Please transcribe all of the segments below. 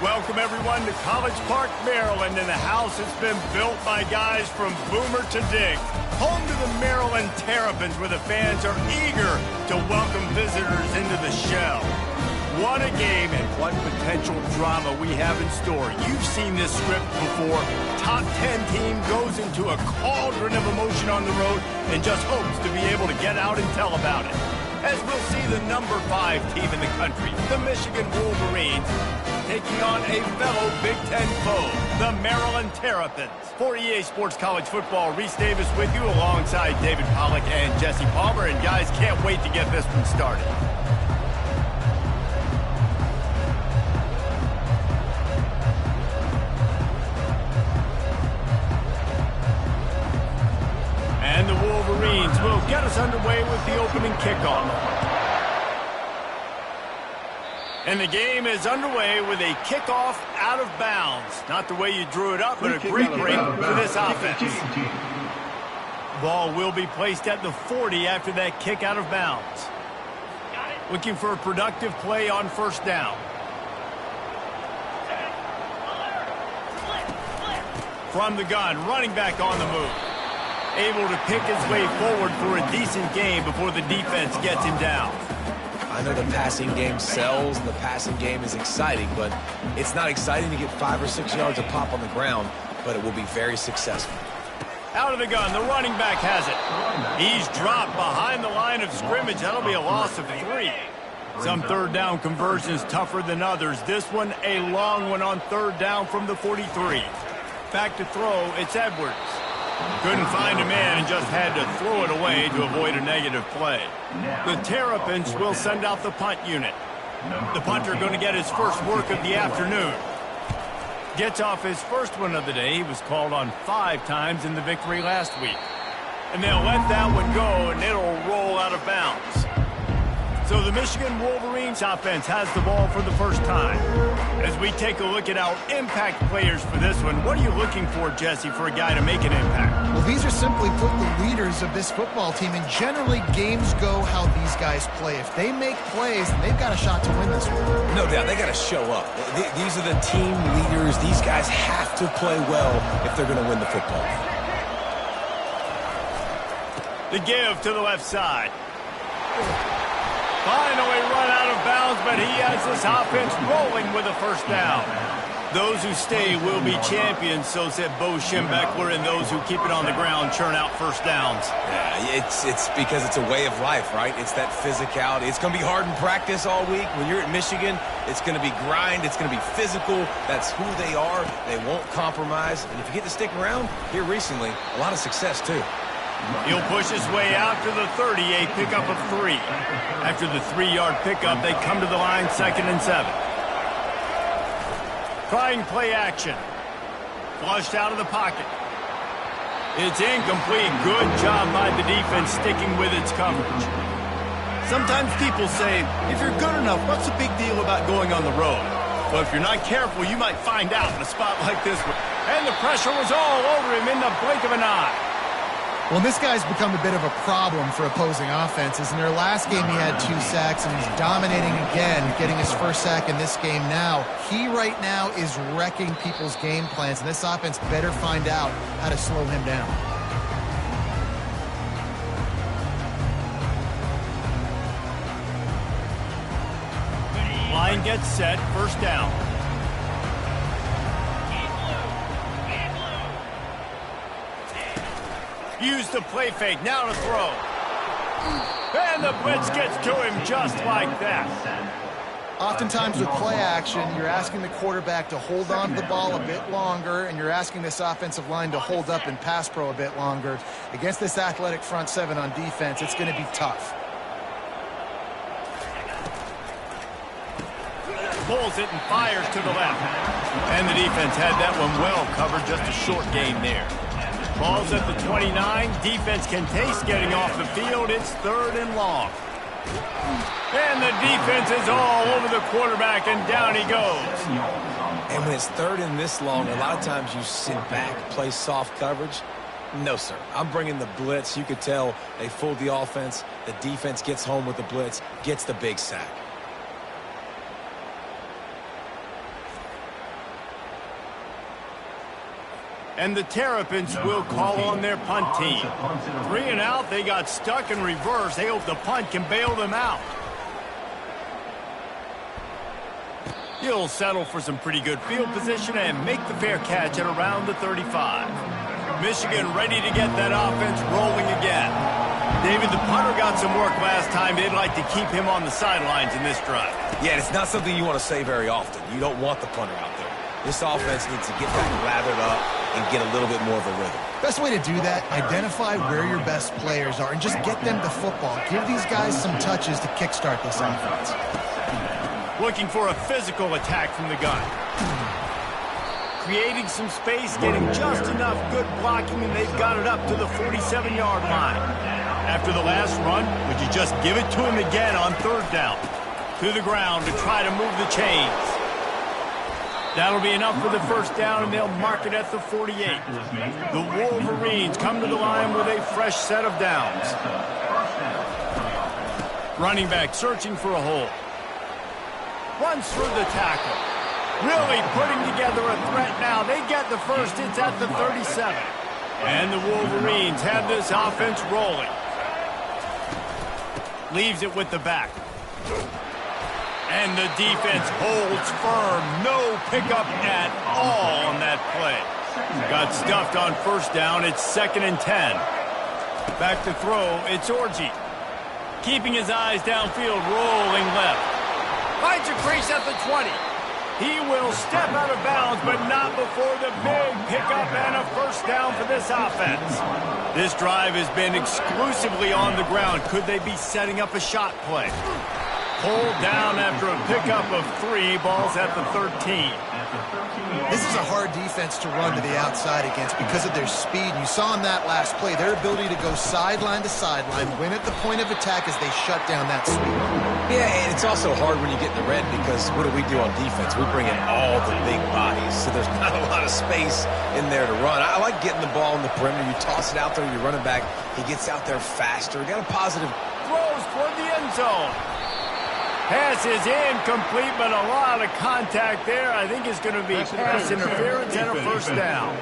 Welcome, everyone, to College Park, Maryland, and the house has been built by guys from Boomer to Dig. Home to the Maryland Terrapins, where the fans are eager to welcome visitors into the shell. What a game and what potential drama we have in store. You've seen this script before. Top 10 team goes into a cauldron of emotion on the road and just hopes to be able to get out and tell about it. As we'll see the number 5 team in the country, the Michigan Wolverines, taking on a fellow Big Ten foe, the Maryland Terrapins. For EA Sports College Football, Reese Davis with you alongside David Pollack and Jesse Palmer. And guys, can't wait to get this one started. And the Wolverines will get us underway with the opening kickoff. And the game is underway with a kickoff out of bounds. Not the way you drew it up, but a great break for this offense. Ball will be placed at the 40 after that kick out of bounds. Looking for a productive play on first down. From the gun, running back on the move. Able to pick his way forward for a decent game before the defense gets him down. I know the passing game sells, the passing game is exciting, but it's not exciting to get 5 or 6 yards of pop on the ground, but it will be very successful. Out of the gun, the running back has it. He's dropped behind the line of scrimmage. That'll be a loss of 3. Some third down conversions tougher than others. This one, a long one on third down from the 43. Back to throw, it's Edwards. Couldn't find a man and just had to throw it away to avoid a negative play. The Terrapins will send out the punt unit. The punter going to get his first work of the afternoon. Gets off his first one of the day. He was called on 5 times in the victory last week. And they'll let that one go, and it'll roll out of bounds. So the Michigan Wolverines offense has the ball for the first time. As we take a look at our impact players for this one, what are you looking for, Jesse, for a guy to make an impact? Well, these are simply put the leaders of this football team, and generally games go how these guys play. If they make plays, then they've got a shot to win this one. No doubt, they got to show up. These are the team leaders. These guys have to play well if they're going to win the football game. The give to the left side. Finally run out of bounds, but he has this offense rolling with a first down. Those who stay will be champions, so said Bo Schembechler, and those who keep it on the ground churn out first downs. Yeah, it's because it's a way of life, right? It's that physicality. It's going to be hard in practice all week. When you're at Michigan, it's going to be grind. It's going to be physical. That's who they are. They won't compromise. And if you get to stick around, here recently, a lot of success, too. He'll push his way out to the 30, a pickup of 3. After the 3-yard pickup, they come to the line, 2nd and 7. Trying play action. Flushed out of the pocket. It's incomplete. Good job by the defense sticking with its coverage. Sometimes people say, if you're good enough, what's the big deal about going on the road? Well, if you're not careful, you might find out in a spot like this one. And the pressure was all over him in the blink of an eye. Well, this guy's become a bit of a problem for opposing offenses. In their last game, he had 2 sacks, and he's dominating again, getting his first sack in this game now. He right now is wrecking people's game plans, and this offense better find out how to slow him down. Line gets set, first down. Use the play fake, now to throw. And the blitz gets to him just like that. Oftentimes with play action, you're asking the quarterback to hold on to the ball a bit longer, and you're asking this offensive line to hold up in pass pro a bit longer. Against this athletic front 7 on defense, it's going to be tough. Pulls it and fires to the left. And the defense had that one well covered, just a short gain there. Ball's at the 29. Defense can taste getting off the field. It's 3rd and long. And the defense is all over the quarterback, and down he goes. And when it's 3rd and this long, a lot of times you sit back, play soft coverage. No, sir. I'm bringing the blitz. You could tell they fooled the offense. The defense gets home with the blitz, gets the big sack. And the Terrapins will call on their punt team. 3 and out, they got stuck in reverse. They hope the punt can bail them out. He'll settle for some pretty good field position and make the fair catch at around the 35. Michigan ready to get that offense rolling again. David, the punter got some work last time. They'd like to keep him on the sidelines in this drive. Yeah, it's not something you want to say very often. You don't want the punter out there. This offense needs to get back lathered up and get a little bit more of a rhythm. Best way to do that, identify where your best players are and just get them the football. Give these guys some touches to kickstart this offense. Looking for a physical attack from the gun. Creating some space, getting just enough good blocking, and they've got it up to the 47-yard line. After the last run, would you just give it to him again on 3rd down? To the ground to try to move the chains. That'll be enough for the 1st down, and they'll mark it at the 48. The Wolverines come to the line with a fresh set of downs. Running back searching for a hole. Runs through the tackle. Really putting together a threat now. They get the first. It's at the 37. And the Wolverines have this offense rolling. Leaves it with the back. And the defense holds firm. No pickup at all on that play. Got stuffed on 1st down. It's 2nd and 10. Back to throw. It's Orji. Keeping his eyes downfield, rolling left. Finds a crease at the 20. He will step out of bounds, but not before the big pickup and a 1st down for this offense. This drive has been exclusively on the ground. Could they be setting up a shot play? Pulled down after a pickup of 3. Ball's at the 13. This is a hard defense to run to the outside against because of their speed. You saw in that last play their ability to go sideline to sideline, win at the point of attack as they shut down that sweep. Yeah, and it's also hard when you get in the red because what do we do on defense? We bring in all the big bodies, so there's not a lot of space in there to run. I like getting the ball in the perimeter. You toss it out there, you're running back. He gets out there faster. Got a positive. Throws toward the end zone. Pass is incomplete, but a lot of contact there. I think it's going to be pass interference and a 1st down.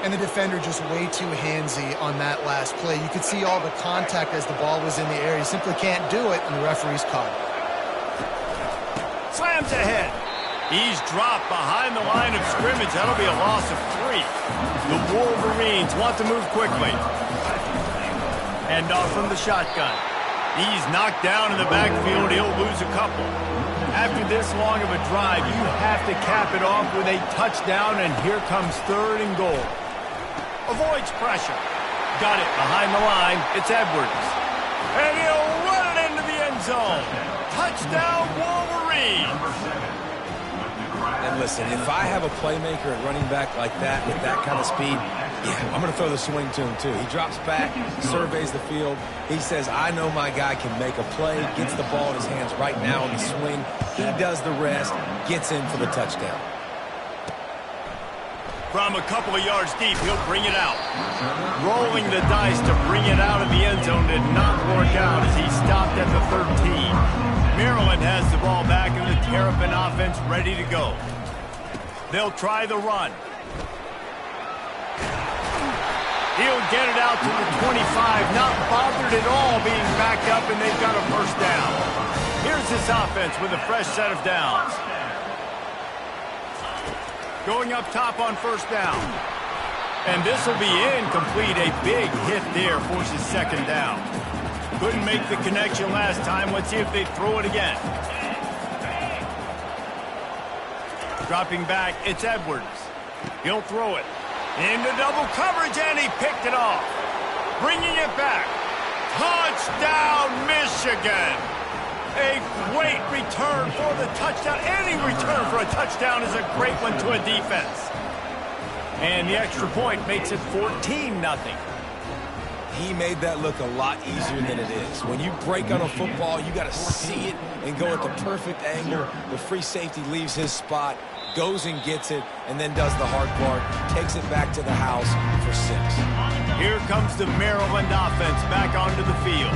And the defender just way too handsy on that last play. You could see all the contact as the ball was in the air. He simply can't do it, and the referee's caught it. Slams ahead. He's dropped behind the line of scrimmage. That'll be a loss of 3. The Wolverines want to move quickly. Hand off from the shotgun. He's knocked down in the backfield. He'll lose a couple. After this long of a drive, you have to cap it off with a touchdown, and here comes 3rd and goal. Avoids pressure. Got it behind the line. It's Edwards. And he'll run it into the end zone. Touchdown, Wolverines. And listen, if I have a playmaker at running back like that with that kind of speed, yeah, I'm going to throw the swing to him too. He drops back, surveys the field. He says, I know my guy can make a play, gets the ball in his hands right now on the swing. He does the rest, gets in for the touchdown. From a couple of yards deep, he'll bring it out. Rolling the dice to bring it out of the end zone did not work out as he stopped at the 13. Maryland has the ball back and the Terrapin offense ready to go. They'll try the run. He'll get it out to the 25, not bothered at all being backed up, and they've got a 1st down. Here's this offense with a fresh set of downs. Going up top on 1st down. And this will be incomplete. A big hit there forces 2nd down. Couldn't make the connection last time. Let's see if they throw it again. Dropping back, it's Edwards. He'll throw it. Into double coverage, and he picked it off. Bringing it back. Touchdown, Michigan. A great return for the touchdown. Any return for a touchdown is a great one to a defense. And the extra point makes it 14-0. He made that look a lot easier than it is. When you break on a football, you got to see it and go at the perfect angle. The free safety leaves his spot, goes and gets it, and then does the hard part, takes it back to the house for 6. Here comes the Maryland offense back onto the field.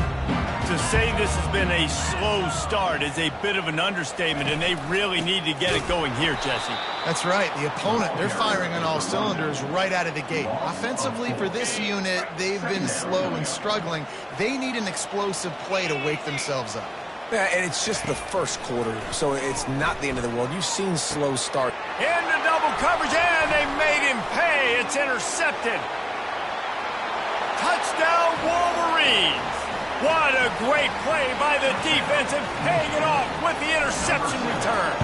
To say this has been a slow start is a bit of an understatement, and they really need to get it going here, Jesse. That's right. The opponent, they're firing on all cylinders right out of the gate. Offensively, for this unit, they've been slow and struggling. They need an explosive play to wake themselves up. Yeah, and it's just the first quarter, so it's not the end of the world. You've seen slow start. Into double coverage, and they made him pay. It's intercepted. Touchdown, Wolverines. What a great play by the defense and paying it off with the interception return.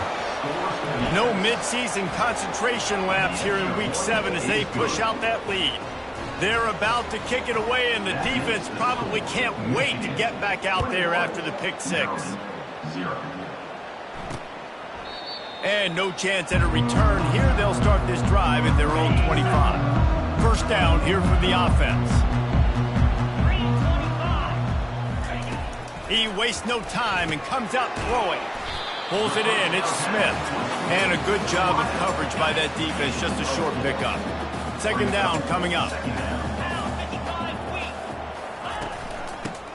No midseason concentration laps here in Week 7 as they push out that lead. They're about to kick it away, and the defense probably can't wait to get back out there after the pick six. And no chance at a return here. They'll start this drive at their own 25. First down here for the offense. He wastes no time and comes out throwing. Pulls it in. It's Smith. And a good job of coverage by that defense. Just a short pickup. Second down coming up.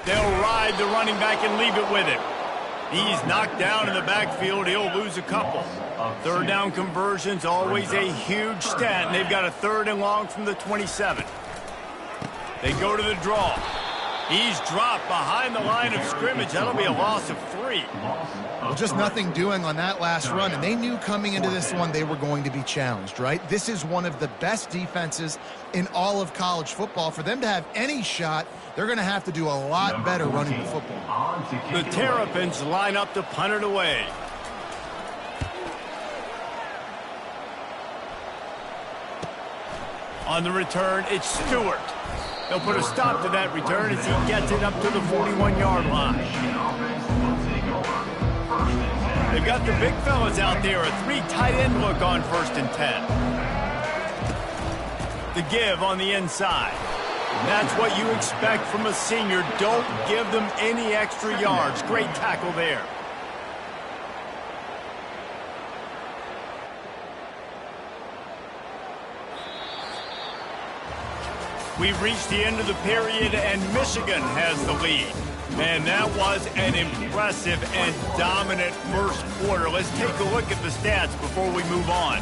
They'll ride the running back and leave it with him. He's knocked down in the backfield. He'll lose a couple. Third down conversions, always a huge stat. And they've got a third and long from the 27. They go to the draw. He's dropped behind the line of scrimmage. That'll be a loss of 3. Well, just nothing doing on that last run, and they knew coming into this one they were going to be challenged, right? This is one of the best defenses in all of college football. For them to have any shot, they're going to have to do a lot better running the football. The Terrapins line up to punt it away. On the return, it's Stewart. They'll put a stop to that return as he gets it up to the 41-yard line. They've got the big fellas out there, a 3 tight end look on 1st and 10. The give on the inside. That's what you expect from a senior. Don't give them any extra yards. Great tackle there. We've reached the end of the period, and Michigan has the lead. Man, that was an impressive and dominant first quarter. Let's take a look at the stats before we move on.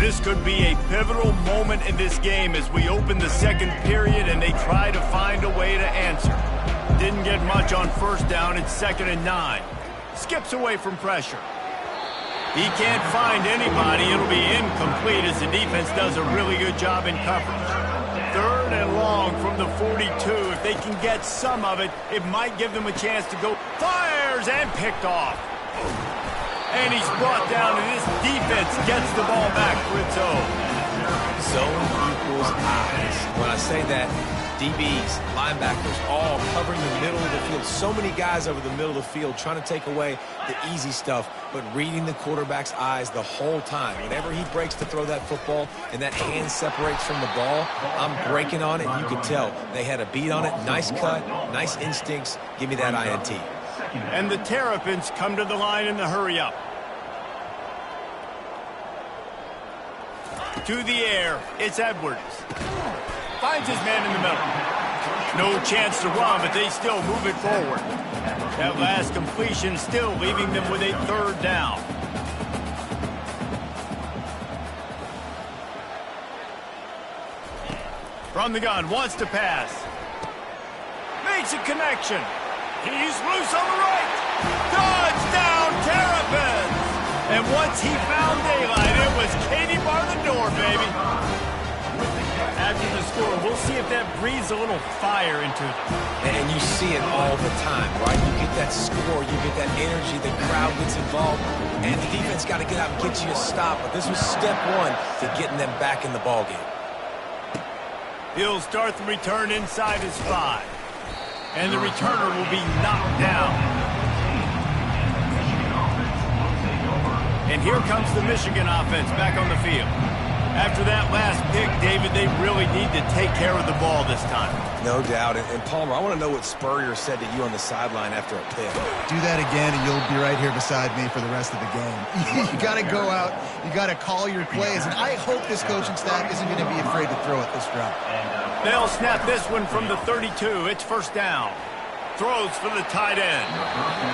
This could be a pivotal moment in this game as we open the second period and they try to find a way to answer. Didn't get much on first down. It's 2nd and 9. Skips away from pressure. He can't find anybody. It'll be incomplete as the defense does a really good job in coverage. 3rd and long from the 42. If they can get some of it, it might give them a chance to go. Fires and picked off. And he's brought down, and this defense gets the ball back for its own. Zone equals eyes. When I say that, DBs, linebackers, all covering the middle of the field. So many guys over the middle of the field trying to take away the easy stuff, but reading the quarterback's eyes the whole time. Whenever he breaks to throw that football and that hand separates from the ball, I'm breaking on it. You could tell they had a beat on it. Nice cut, nice instincts. Give me that INT. And the Terrapins come to the line in the hurry-up. To the air, it's Edwards. Finds his man in the middle. No chance to run, but they still move it forward. That last completion still leaving them with a 3rd down. From the gun, wants to pass. Makes a connection. He's loose on the right. Touchdown, Terrapins! And once he found daylight, it was Katie bar the door, baby. After the score, we'll see if that breathes a little fire into them. And you see it all the time, right? You get that score, you get that energy, the crowd gets involved, and the defense got to get out and get you a stop. But this was step 1 to getting them back in the ballgame. He'll start the return inside his 5. And the returner will be knocked down. And here comes the Michigan offense back on the field. After that last pick, David, they really need to take care of the ball this time. No doubt. And Palmer, I want to know what Spurrier said to you on the sideline after a pick. Do that again, and you'll be right here beside me for the rest of the game. You got to go out. You got to call your plays. And I hope this coaching staff isn't going to be afraid to throw it this drive. They'll snap this one from the 32. It's first down. Throws for the tight end.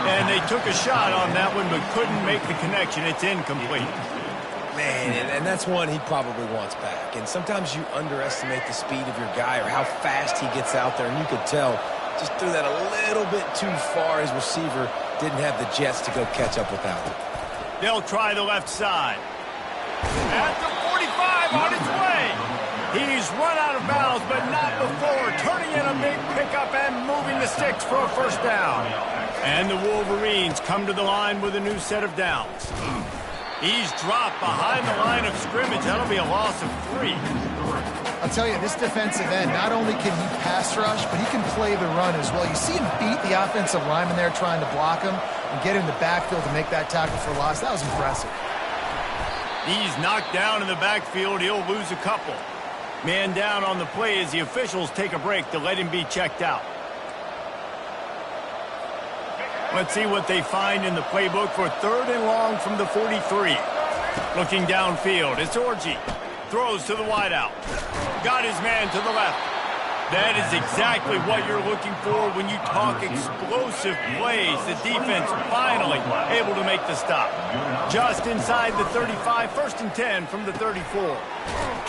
And they took a shot on that one, but couldn't make the connection. It's incomplete. Man, and that's one he probably wants back. And sometimes you underestimate the speed of your guy or how fast he gets out there. And you could tell just threw that a little bit too far. His receiver didn't have the jets to go catch up with that one. They'll try the left side. At the 45 on its way. He's run out of bounds, but not before. Turning in a big pickup and moving the sticks for a first down. And the Wolverines come to the line with a new set of downs. He's dropped behind the line of scrimmage. That'll be a loss of 3. I'll tell you, this defensive end, not only can he pass rush, but he can play the run as well. You see him beat the offensive lineman there trying to block him and get in the backfield to make that tackle for loss. That was impressive. He's knocked down in the backfield. He'll lose a couple. Man down on the play as the officials take a break to let him be checked out. Let's see what they find in the playbook for 3rd and long from the 43. Looking downfield, it's Orji. Throws to the wideout. Got his man to the left. That is exactly what you're looking for when you talk explosive plays. The defense finally able to make the stop. Just inside the 35, 1st and 10 from the 34.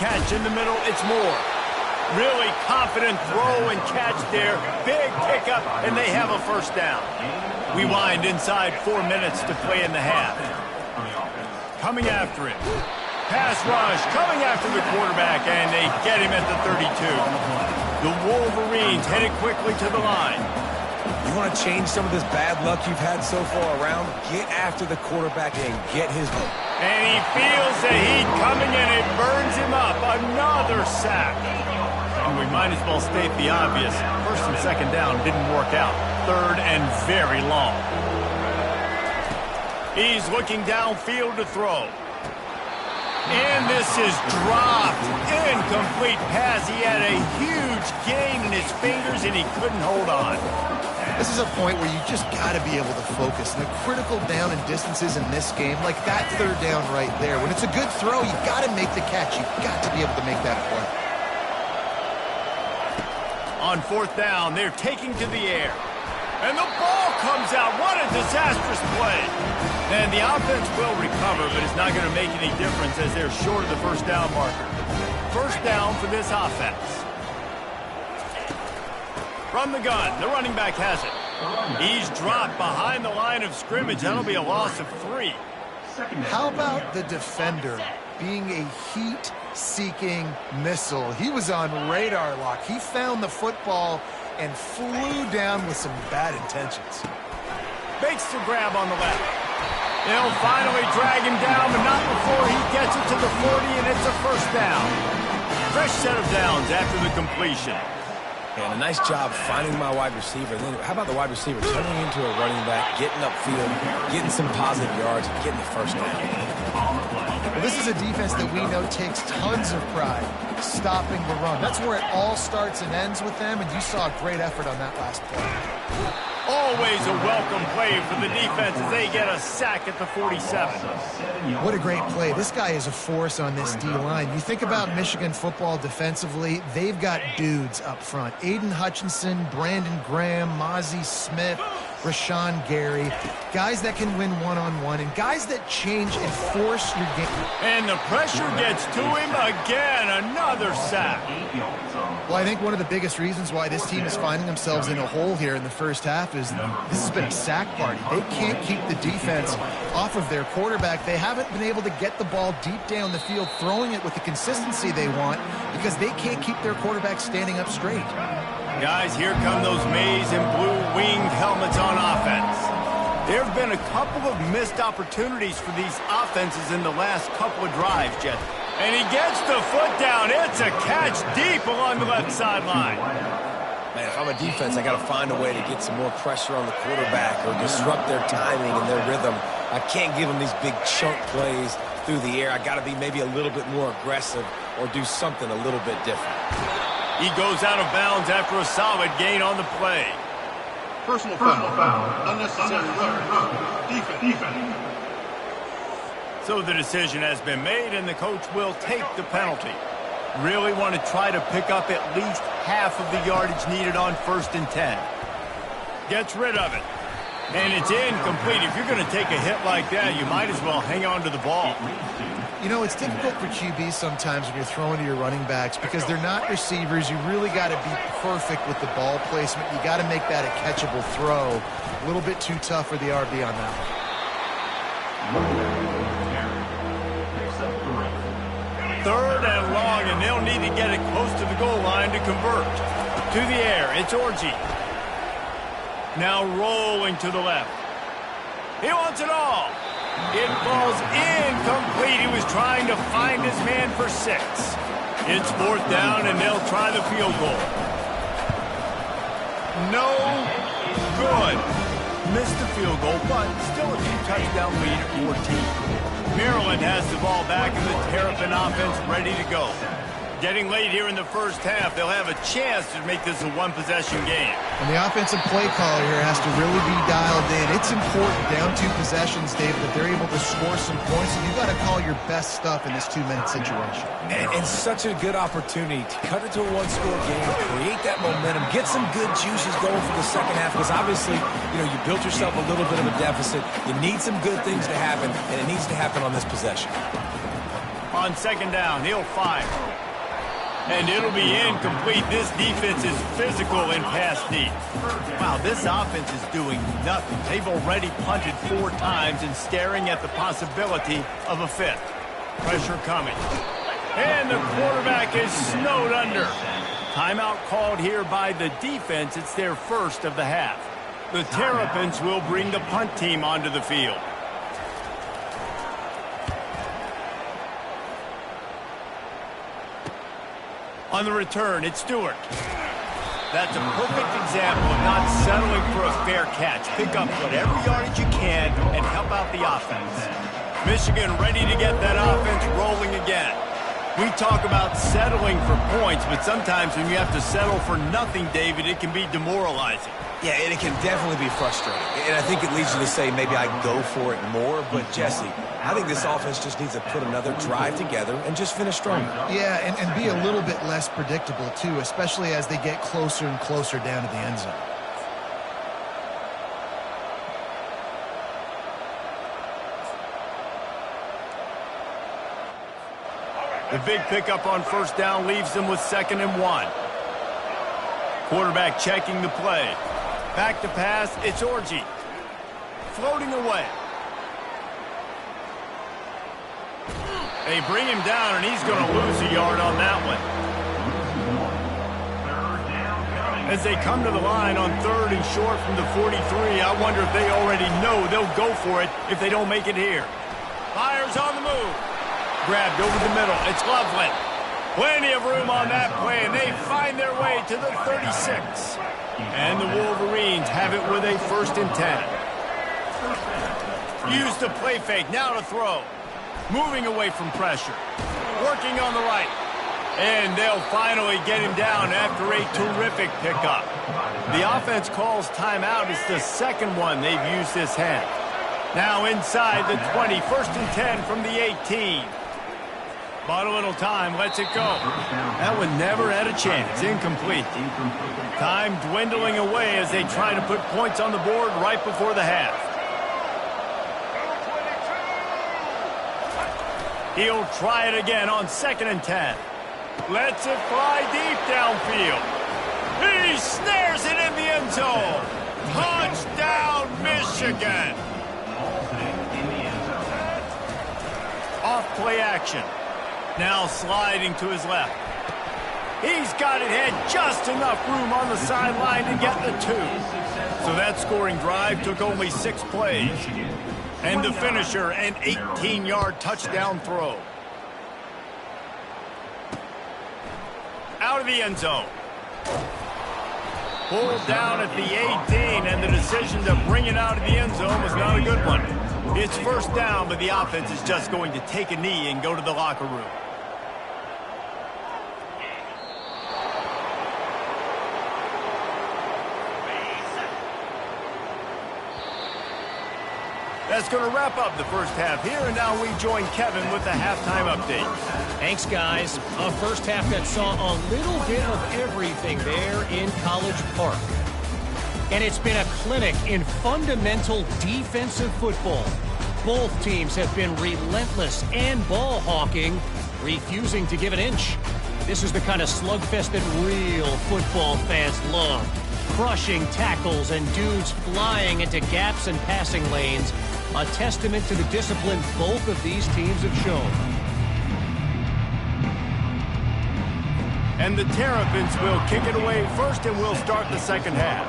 Catch in the middle, it's Moore. Really confident throw and catch there. Big pickup, and they have a first down. We wind inside 4 minutes to play in the half. Coming after him. Pass rush coming after the quarterback, and they get him at the 32. The Wolverines headed quickly to the line. You want to change some of this bad luck you've had so far around? Get after the quarterback and get his... And he feels the heat coming in. It burns him up. Another sack. And we might as well state the obvious. 1st and 2nd down didn't work out. 3rd and very long. He's looking downfield to throw. And this is dropped. Incomplete pass. He had a huge gain in his fingers, and he couldn't hold on. This is a point where you just got to be able to focus. And the critical down and distances in this game, like that 3rd down right there, when it's a good throw, you got to make the catch. You got to be able to make that play. On 4th down, they're taking to the air. And the ball comes out. What a disastrous play. And the offense will recover, but it's not going to make any difference as they're short of the first down marker. First down for this offense. From the gun, the running back has it. He's dropped behind the line of scrimmage. That'll be a loss of 3. How about the defender being a heat-seeking missile? He was on radar lock. He found the football and flew down with some bad intentions. Makes the grab on the left. They'll finally drag him down, but not before he gets it to the 40, and it's a first down. Fresh set of downs after the completion. And a nice job finding my wide receiver. Then how about the wide receiver turning into a running back, getting upfield, getting some positive yards, and getting the first down. Well, this is a defense that we know takes tons of pride stopping the run. That's where it all starts and ends with them, and you saw a great effort on that last play. Always a welcome play for the defense as they get a sack at the 47. What a great play. This guy is a force on this D-line. You think about Michigan football defensively, they've got dudes up front. Aiden Hutchinson, Brandon Graham, Mozzie Smith, Rashawn Gary. Guys that can win one-on-one and guys that change and force your game. And the pressure gets to him again. Another sack. Well, I think one of the biggest reasons why this team is finding themselves in a hole here in the first half is this has been a sack party. They can't keep the defense off of their quarterback. They haven't been able to get the ball deep down the field, throwing it with the consistency they want because they can't keep their quarterback standing up straight. Guys, here come those maize and blue winged helmets on offense. There have been a couple of missed opportunities for these offenses in the last couple of drives, Jet. And he gets the foot down. It's a catch deep along the left sideline. Man, if I'm a defense, I got to find a way to get some more pressure on the quarterback or disrupt their timing and their rhythm. I can't give them these big chunk plays through the air. I got to be maybe a little bit more aggressive or do something a little bit different. He goes out of bounds after a solid gain on the play. Personal foul. Unnecessary roughness. Defense. So the decision has been made, and the coach will take the penalty. Really want to try to pick up at least half of the yardage needed on 1st and 10. Gets rid of it. And it's incomplete. If you're going to take a hit like that, you might as well hang on to the ball. You know, it's difficult for QBs sometimes when you're throwing to your running backs because they're not receivers. You really got to be perfect with the ball placement. You got to make that a catchable throw. A little bit too tough for the RB on that one. 3rd and long, and they'll need to get it close to the goal line to convert. To the air, it's Orji. Now rolling to the left. He wants it all. It falls incomplete. He was trying to find his man for 6. It's 4th down, and they'll try the field goal. No good. Missed the field goal, but still a 2-touchdown lead at 14. Maryland has the ball back, and the Terrapin offense ready to go. Getting late here in the first half, they'll have a chance to make this a one-possession game. And the offensive play caller here has to really be dialed in. It's important down 2 possessions, Dave, that they're able to score some points. And you've got to call your best stuff in this 2-minute situation. And such a good opportunity to cut it to a 1-score game, create that momentum, get some good juices going for the second half. Because obviously, you know, you built yourself a little bit of a deficit. You need some good things to happen, and it needs to happen on this possession. On 2nd down, he'll fire. And it'll be incomplete. This defense is physical in pass deep. Wow, this offense is doing nothing. They've already punted 4 times and staring at the possibility of a 5th. Pressure coming. And the quarterback is snowed under. Timeout called here by the defense. It's their 1st of the half. The Terrapins will bring the punt team onto the field. On the return, it's Stewart. That's a perfect example of not settling for a fair catch. Pick up whatever yardage you can and help out the offense. Michigan ready to get that offense rolling again. We talk about settling for points, but sometimes when you have to settle for nothing, David, it can be demoralizing. Yeah, and it can definitely be frustrating. And I think it leads you to say maybe I go for it more. But, Jesse, I think this offense just needs to put another drive together and just finish strong. Yeah, and be a little bit less predictable, too, especially as they get closer and closer down to the end zone. The big pickup on 1st down leaves them with 2nd and 1. Quarterback checking the play. Back to pass, it's Orji. Floating away. They bring him down, and he's going to lose a yard on that one. As they come to the line on 3rd and short from the 43, I wonder if they already know they'll go for it if they don't make it here. Fires on the move. Grabbed over the middle. It's Loveland. Plenty of room on that play, and they find their way to the 36. And the Wolverines have it with a 1st and 10. Use the play fake. Now to throw. Moving away from pressure. Working on the right. And they'll finally get him down after a terrific pickup. The offense calls timeout. It's the 2nd one they've used this half. Now inside the 20. 1st and 10 from the 18. Bought a little time, lets it go. That one never had a chance. Incomplete. Time dwindling away as they try to put points on the board right before the half. He'll try it again on 2nd and 10. Lets it fly deep downfield. He snares it in the end zone. Touchdown, Michigan. Off play action. Now sliding to his left. He's got it had just enough room on the sideline to get the 2. So that scoring drive took only 6 plays. And the finisher, an 18-yard touchdown throw. Out of the end zone. Pulled down at the 18, and the decision to bring it out of the end zone was not a good one. It's 1st down, but the offense is just going to take a knee and go to the locker room. That's going to wrap up the first half here, and now we join Kevin with the halftime update. Thanks, guys. A first half that saw a little bit of everything there in College Park. And it's been a clinic in fundamental defensive football. Both teams have been relentless and ball hawking, refusing to give an inch. This is the kind of slugfest that real football fans love. Crushing tackles and dudes flying into gaps and passing lanes. A testament to the discipline both of these teams have shown. And the Terrapins will kick it away first, and we'll start the second half.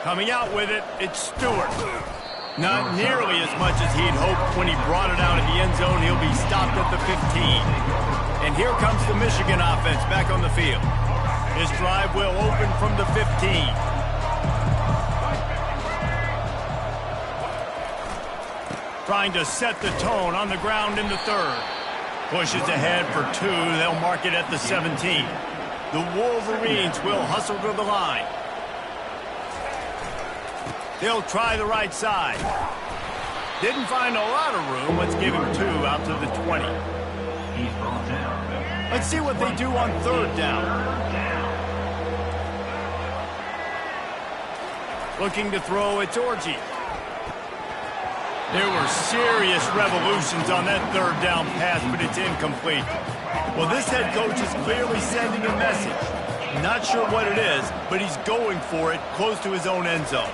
Coming out with it, it's Stewart. Not nearly as much as he'd hoped when he brought it out of the end zone. He'll be stopped at the 15. And here comes the Michigan offense back on the field. This drive will open from the 15. Trying to set the tone on the ground in the third. Pushes ahead for 2. They'll mark it at the 17. The Wolverines will hustle to the line. They'll try the right side. Didn't find a lot of room. Let's give him 2 out to the 20. Let's see what they do on third down. Looking to throw, it's Orji. There were serious revolutions on that third down pass, but it's incomplete. Well, this head coach is clearly sending a message. Not sure what it is, but he's going for it close to his own end zone.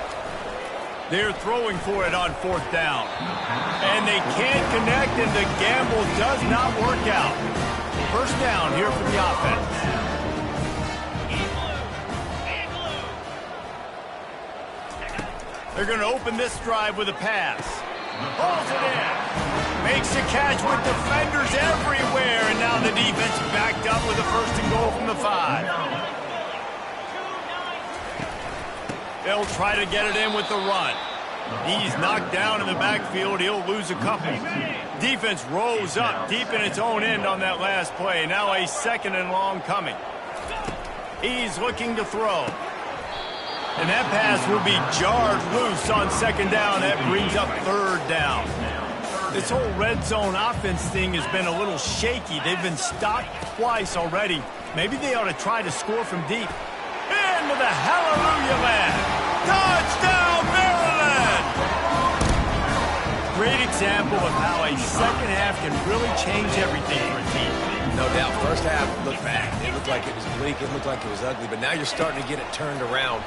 They're throwing for it on fourth down. And they can't connect, and the gamble does not work out. First down here for the offense. They're going to open this drive with a pass. Pulls it in. Makes a catch with defenders everywhere, and now the defense backed up with a first and goal from the 5. They'll try to get it in with the run. He's knocked down in the backfield. He'll lose a couple. Defense rose up deep in its own end on that last play. Now a second and long coming. He's looking to throw. And that pass will be jarred loose on second down. That brings up third down. This whole red zone offense thing has been a little shaky. They've been stopped twice already. Maybe they ought to try to score from deep. Into the hallelujah land. Touchdown, Maryland! Great example of how a second half can really change everything for a team. No doubt, first half looked bad. It looked like it was bleak. It looked like it was ugly. But now you're starting to get it turned around.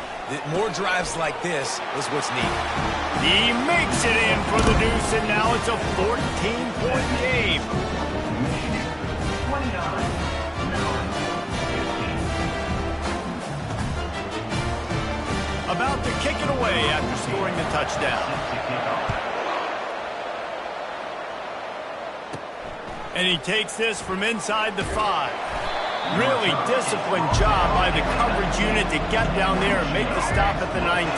More drives like this is what's needed. He makes it in for the deuce, and now it's a 14-point game. About to kick it away after scoring the touchdown. And he takes this from inside the 5. Really disciplined job by the coverage unit to get down there and make the stop at the 19.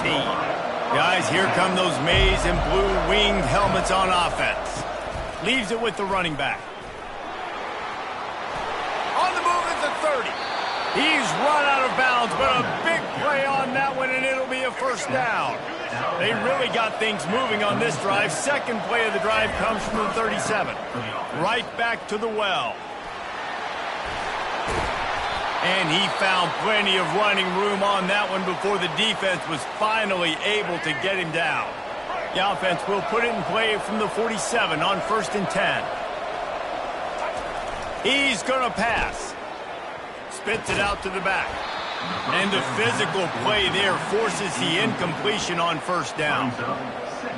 Guys, here come those maize and blue winged helmets on offense. Leaves it with the running back. On the move at the 30. He's run out of bounds, but a big play on that one, and it'll be a first down. They really got things moving on this drive. Second play of the drive comes from the 37. Right back to the well. And he found plenty of running room on that one before the defense was finally able to get him down. The offense will put it in play from the 47 on first and 10. He's going to pass. Spits it out to the back. And the physical play there forces the incompletion on first down.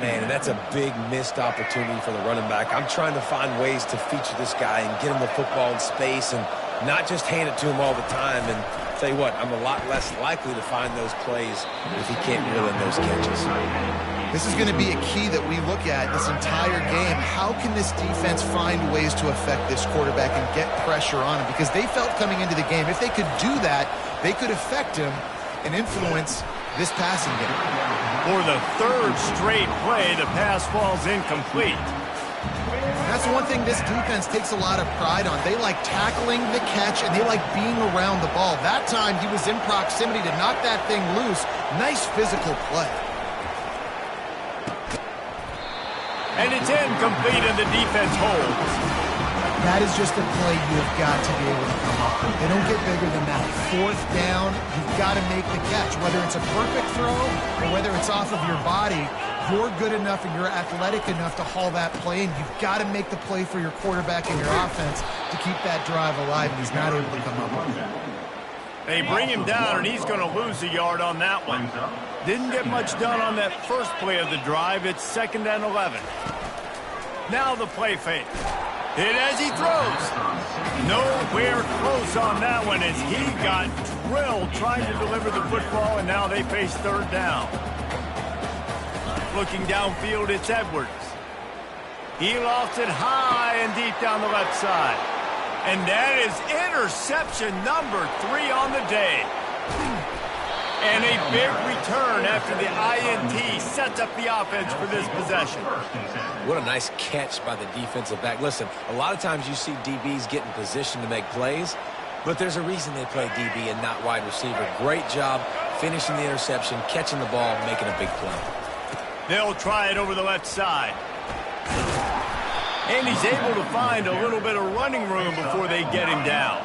Man, and that's a big missed opportunity for the running back. I'm trying to find ways to feature this guy and get him the football in space and not just hand it to him all the time. And tell you what, I'm a lot less likely to find those plays if he can't reel in those catches. This is going to be a key that we look at this entire game. How can this defense find ways to affect this quarterback and get pressure on him? Because they felt coming into the game, if they could do that, they could affect him and influence this passing game. For the third straight play, the pass falls incomplete. That's the one thing this defense takes a lot of pride on. They like tackling the catch, and they like being around the ball. That time, he was in proximity to knock that thing loose. Nice physical play. And it's incomplete, and the defense holds. That is just a play you've got to be able to come up with. They don't get bigger than that. Fourth down, you've got to make the catch. Whether it's a perfect throw or whether it's off of your body, you're good enough and you're athletic enough to haul that play in. You've got to make the play for your quarterback and your offense to keep that drive alive, and he's not able to come up with it. They bring him down, and he's going to lose a yard on that one. Didn't get much done on that first play of the drive. It's 2nd and 11. Now the play fake. Hit as he throws. Nowhere close on that one as he got drilled trying to deliver the football, and now they face 3rd down. Looking downfield, it's Edwards. He lofts it high and deep down the left side. And that is interception number 3 on the day. And a big return after the INT sets up the offense for this possession. What a nice catch by the defensive back. Listen, a lot of times you see DBs get in position to make plays, but there's a reason they play DB and not wide receiver. Great job finishing the interception, catching the ball, making a big play. They'll try it over the left side. And he's able to find a little bit of running room before they get him down.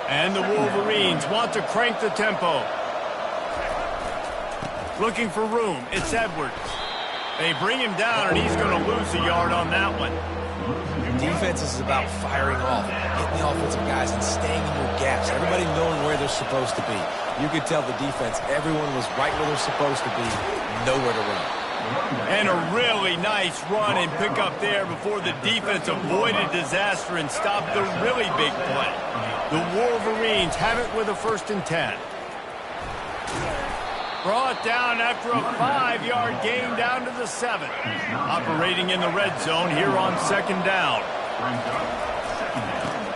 And the Wolverines want to crank the tempo. Looking for room, it's Edwards. They bring him down, and he's going to lose a yard on that one. Defense is about firing off, hitting the offensive guys, and staying in your gaps. Everybody knowing where they're supposed to be. You could tell the defense, everyone was right where they're supposed to be, nowhere to run. And a really nice run and pick up there before the defense avoided disaster and stopped the really big play. The Wolverines have it with a 1st and 10. Brought down after a 5-yard gain down to the 7. Operating in the red zone here on 2nd down.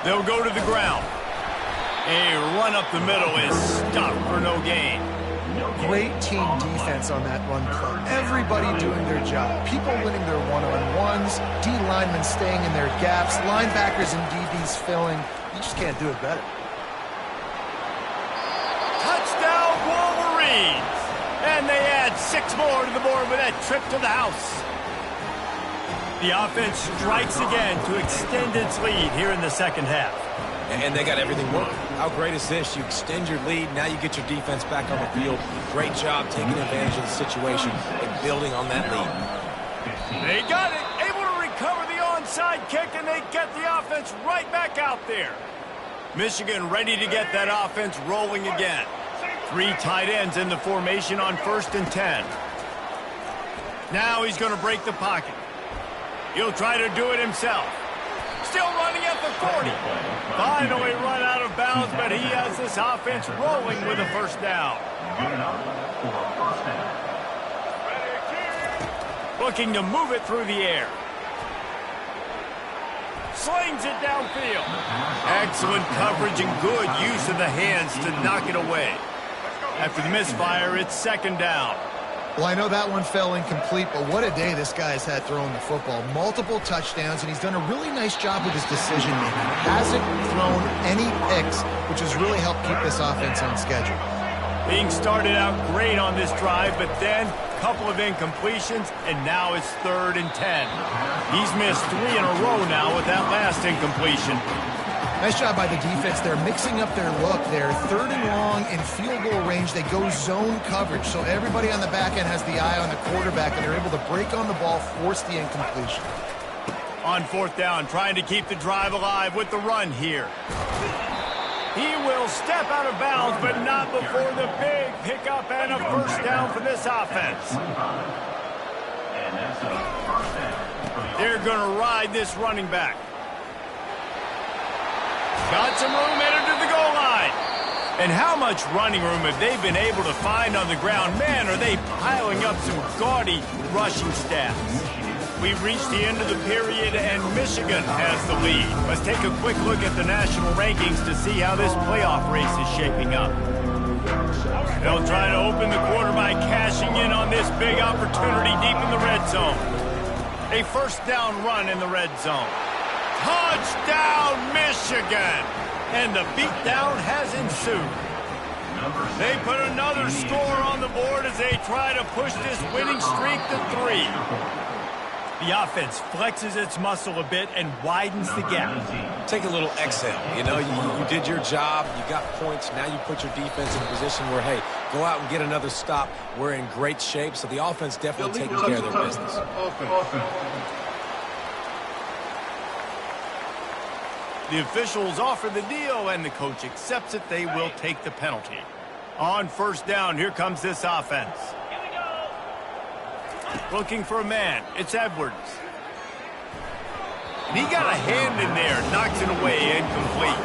They'll go to the ground. A run up the middle is stopped for no gain. Great team defense on that run play. Everybody doing their job. People winning their one-on-ones, D linemen staying in their gaps, linebackers and DBs filling. You just can't do it better. Touchdown Wolverines! And they add 6 more to the board with that trip to the house. The offense strikes again to extend its lead here in the 2nd half. And they got everything working. How great is this? You extend your lead, now you get your defense back on the field. Great job taking advantage of the situation and building on that lead. They got it, able to recover the onside kick, and they get the offense right back out there. Michigan ready to get that offense rolling again. 3 tight ends in the formation on 1st and 10. Now he's going to break the pocket. He'll try to do it himself. Still running at the 40. Finally run out of bounds, but he has this offense rolling with a 1st down. Looking to move it through the air. Slings it downfield. Excellent coverage and good use of the hands to knock it away. After the misfire, it's 2nd down. Well, I know that one fell incomplete, but what a day this guy's had throwing the football. Multiple touchdowns, and he's done a really nice job with his decision-making. Hasn't thrown any picks, which has really helped keep this offense on schedule. Being started out great on this drive, but then a couple of incompletions, and now it's 3rd and 10. He's missed 3 in a row now with that last incompletion. Nice job by the defense. They're mixing up their look. They're 3rd and long in field goal range. They go zone coverage, so everybody on the back end has the eye on the quarterback, and they're able to break on the ball, force the incompletion. On 4th down, trying to keep the drive alive with the run here. He will step out of bounds, but not before the big pickup and a 1st down for this offense. They're going to ride this running back. Got some room headed to the goal line. And how much running room have they been able to find on the ground? Man, are they piling up some gaudy rushing stats. We've reached the end of the period, and Michigan has the lead. Let's take a quick look at the national rankings to see how this playoff race is shaping up. They'll try to open the quarter by cashing in on this big opportunity deep in the red zone. A first down run in the red zone. Touchdown, Michigan! And the beatdown has ensued. They put another score on the board as they try to push this winning streak to 3. The offense flexes its muscle a bit and widens the gap. Take a little exhale. You know, you did your job. You got points. Now you put your defense in a position where, hey, go out and get another stop. We're in great shape, so the offense definitely taking care of their business. The officials offer the deal, and the coach accepts it. They will take the penalty. On first down, here comes this offense. Looking for a man. It's Edwards. And he got a hand in there. Knocks it away. Incomplete.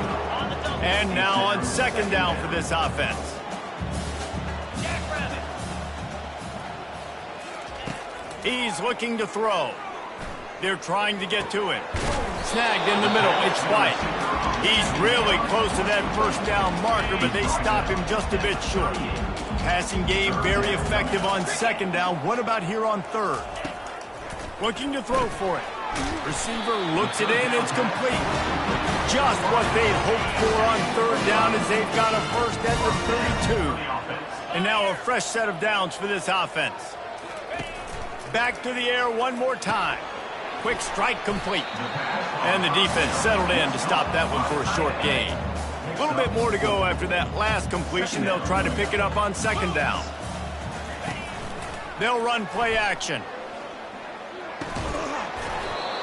And now on second down for this offense. He's looking to throw. They're trying to get to it. Snagged in the middle. It's White. He's really close to that first down marker, but they stop him just a bit short. Passing game very effective on second down. What about here on third? Looking to throw for it. Receiver looks it in. It's complete. Just what they'd hoped for on third down as they've got a first at the 32. And now a fresh set of downs for this offense. Back to the air one more time. Quick strike complete. And the defense settled in to stop that one for a short gain. A little bit more to go after that last completion. They'll try to pick it up on second down. They'll run play action.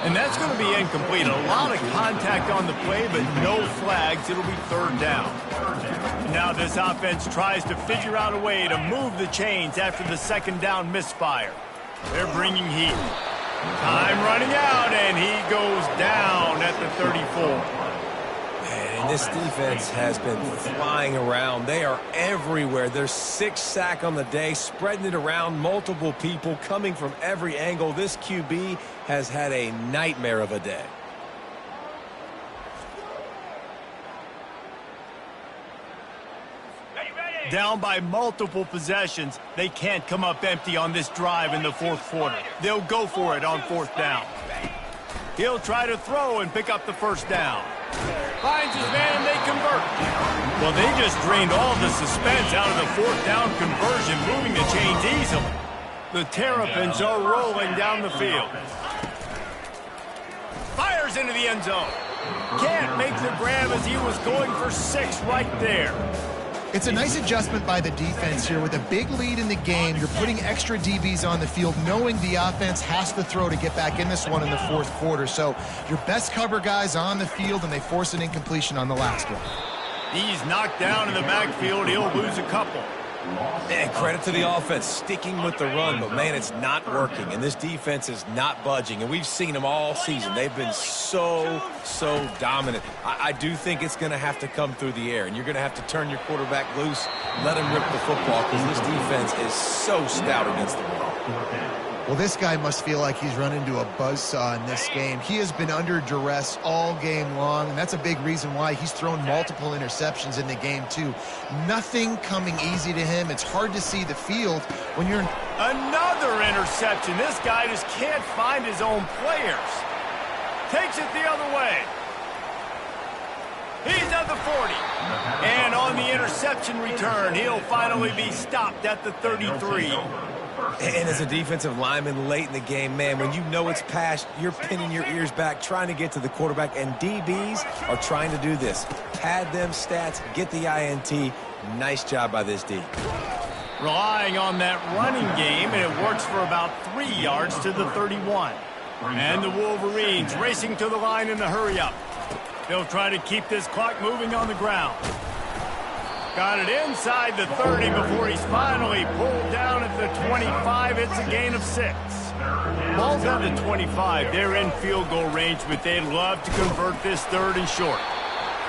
And that's going to be incomplete. A lot of contact on the play, but no flags. It'll be third down. Now this offense tries to figure out a way to move the chains after the second down misfire. They're bringing heat. Time running out, and he goes down at the 34. And this defense has been flying around. They are everywhere. There's 6 sacks on the day, spreading it around, multiple people coming from every angle. This QB has had a nightmare of a day. Down by multiple possessions, they can't come up empty on this drive in the fourth quarter. They'll go for it on fourth down. He'll try to throw and pick up the first down. Finds his man, they convert. Well, they just drained all the suspense out of the fourth down conversion, moving the chains easily. The Terrapins are rolling down the field. Fires into the end zone. Can't make the grab as he was going for 6 right there. It's a nice adjustment by the defense here. With a big lead in the game, you're putting extra DBs on the field, knowing the offense has to throw to get back in this one in the fourth quarter. So your best cover guys on the field, and they force an incompletion on the last one. He's knocked down in the backfield. He'll lose a couple. And credit to the offense, sticking with the run, but, man, it's not working. And this defense is not budging. And we've seen them all season. They've been so dominant. I do think it's going to have to come through the air. And you're going to have to turn your quarterback loose, let him rip the football, because this defense is so stout against the run. Well, this guy must feel like he's run into a buzzsaw in this game. He has been under duress all game long, and that's a big reason why he's thrown multiple interceptions in the game, too. Nothing coming easy to him. It's hard to see the field when you're... Another interception. This guy just can't find his own players. Takes it the other way. He's at the 40. And on the interception return, he'll finally be stopped at the 33. And as a defensive lineman late in the game, man, when you know it's past, you're pinning your ears back, trying to get to the quarterback, and DBs are trying to do this. Pad them stats, get the INT. Nice job by this D. Relying on that running game, and it works for about 3 yards to the 31. And the Wolverines racing to the line in the hurry-up. They'll try to keep this clock moving on the ground. Got it inside the 30 before he's finally pulled down at the 25. It's a gain of 6. Ball's at the 25. They're in field goal range, but they'd love to convert this third and short.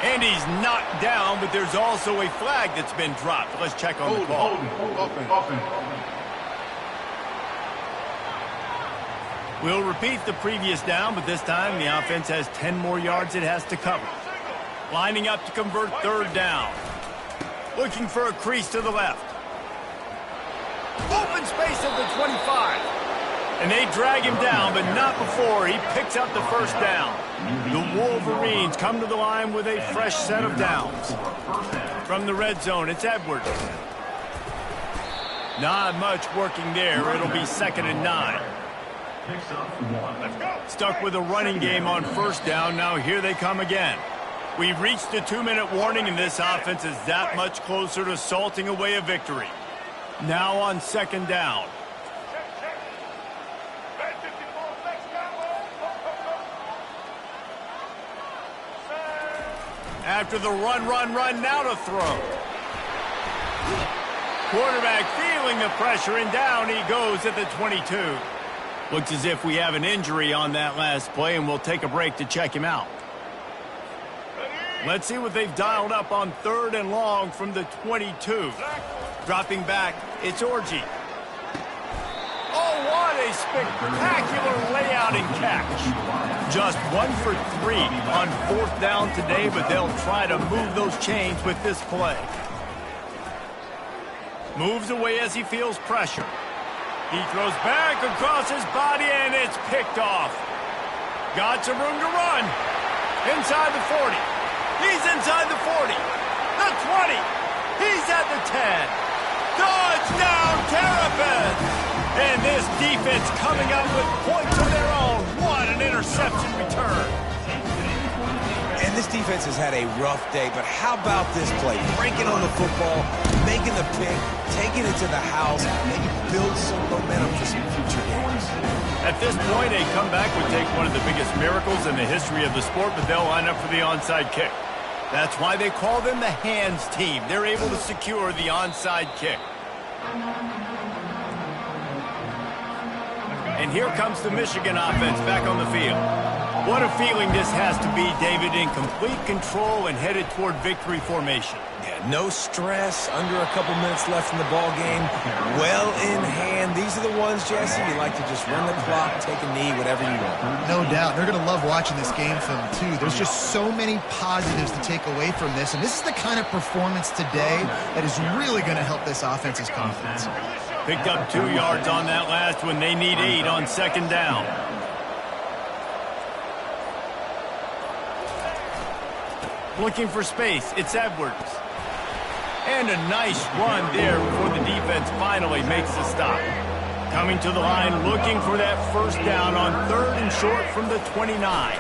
And he's knocked down, but there's also a flag that's been dropped. Let's check on the call. We'll repeat the previous down, but this time the offense has 10 more yards it has to cover. Lining up to convert third down. Looking for a crease to the left. Open space at the 25. And they drag him down, but not before he picks up the first down. The Wolverines come to the line with a fresh set of downs. From the red zone, it's Edwards. Not much working there. It'll be 2nd and 9. Stuck with a running game on first down. Now here they come again. We've reached the 2-minute warning, and this offense is that much closer to salting away a victory. Now on 2nd down. After the run, now to throw. Quarterback feeling the pressure, and down he goes at the 22. Looks as if we have an injury on that last play, and we'll take a break to check him out. Let's see what they've dialed up on 3rd and long from the 22. Dropping back, it's Orji. Oh, what a spectacular layout and catch. Just 1 for 3 on 4th down today, but they'll try to move those chains with this play. Moves away as he feels pressure. He throws back across his body, and it's picked off. Got some room to run. Inside the 40. He's inside the 40. The 20. He's at the 10. Touchdown, Terrapins! And this defense coming up with points of their own. What an interception return. And this defense has had a rough day, but how about this play? Breaking on the football, making the pick, taking it to the house, maybe build some momentum for some future games. At this point, a comeback would take one of the biggest miracles in the history of the sport, but they'll line up for the onside kick. That's why they call them the hands team. They're able to secure the onside kick. And here comes the Michigan offense back on the field. What a feeling this has to be, David, in complete control and headed toward victory formation. Yeah, no stress, under a couple minutes left in the ball game. Well in hand. These are the ones, Jesse, you like to just run the clock, take a knee, whatever you want. No doubt. They're going to love watching this game film, too. There's just so many positives to take away from this, and this is the kind of performance today that is really going to help this offense's confidence. Picked up 2 yards on that last one. They need 8 on 2nd down. Looking for space, it's Edwards. And a nice run there before the defense finally makes the stop. Coming to the line, looking for that first down on 3rd and short from the 29.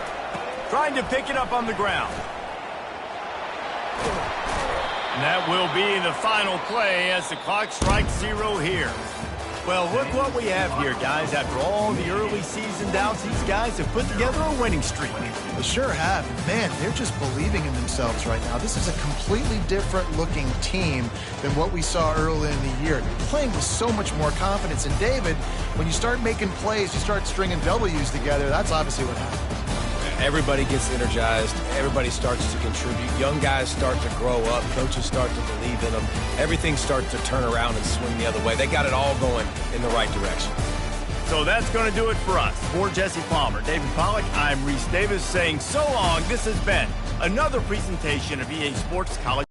Trying to pick it up on the ground. And that will be the final play as the clock strikes 0 here. Well, look what we have here, guys. After all the early season doubts, these guys have put together a winning streak. They sure have. Man, they're just believing in themselves right now. This is a completely different-looking team than what we saw early in the year. Playing with so much more confidence. And, David, when you start making plays, you start stringing W's together, that's obviously what happened. Everybody gets energized. Everybody starts to contribute. Young guys start to grow up. Coaches start to believe in them. Everything starts to turn around and swing the other way. They got it all going in the right direction. So that's going to do it for us. For Jesse Palmer, David Pollack, I'm Reese Davis saying so long. This has been another presentation of EA Sports College